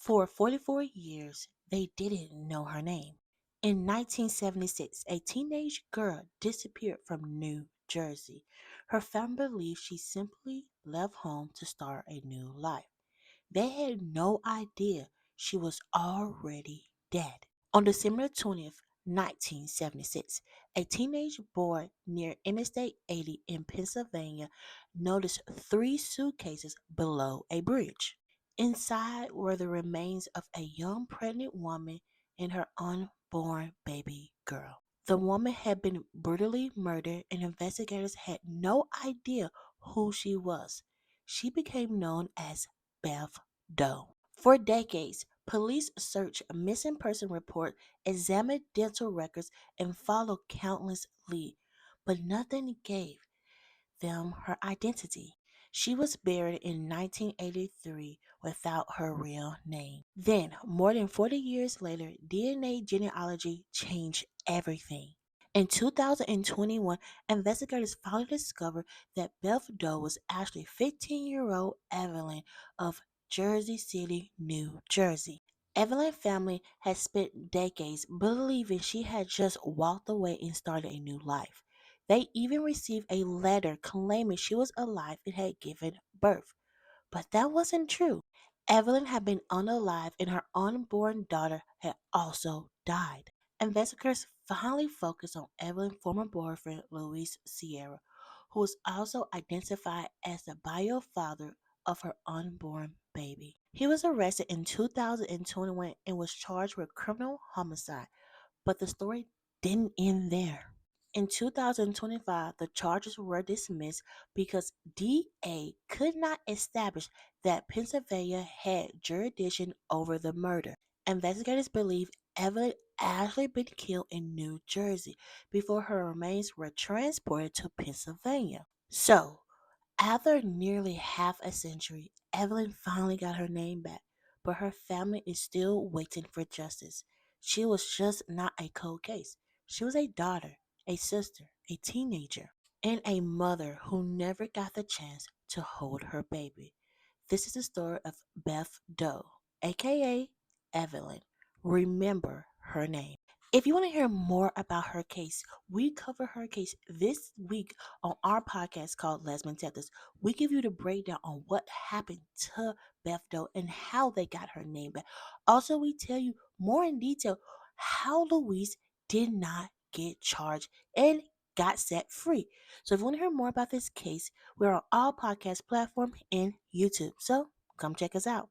For 44 years, they didn't know her name. In 1976, a teenage girl disappeared from New Jersey. Her family believed she simply left home to start a new life. They had no idea she was already dead. On December 20th, 1976, a teenage boy near Interstate 80 in Pennsylvania noticed three suitcases below a bridge. Inside were the remains of a young pregnant woman and her unborn baby girl. The woman had been brutally murdered, and investigators had no idea who she was. She became known as Beth Doe. For decades, police searched missing person reports, examined dental records, and followed countless leads, but nothing gave them her identity. She was buried in 1983 without her real name. Then, more than 40 years later, DNA genealogy changed everything. In 2021, investigators finally discovered that Beth Doe was actually 15-year-old Evelyn of Jersey City, New Jersey. Evelyn's family had spent decades believing she had just walked away and started a new life. They even received a letter claiming she was alive and had given birth. But that wasn't true. Evelyn had been unalive and her unborn daughter had also died. Investigators finally focused on Evelyn's former boyfriend, Luis Sierra, who was also identified as the bio father of her unborn baby. He was arrested in 2021 and was charged with criminal homicide, but the story didn't end there. In 2025, the charges were dismissed because DA could not establish that Pennsylvania had jurisdiction over the murder. Investigators believe Evelyn actually been killed in New Jersey before her remains were transported to Pennsylvania. So, after nearly half a century, Evelyn finally got her name back, but her family is still waiting for justice. She was just not a cold case. She was a daughter, a sister, a teenager, and a mother who never got the chance to hold her baby. This is the story of Beth Doe, aka Evelyn. Remember her name. If you want to hear more about her case, we cover her case this week on our podcast called Lesbian Tethers. We give you the breakdown on what happened to Beth Doe and how they got her name back. Also, we tell you more in detail how Louise did not get charged and got set free. So if you want to hear more about this case, we're on all podcast platforms and YouTube. So come check us out.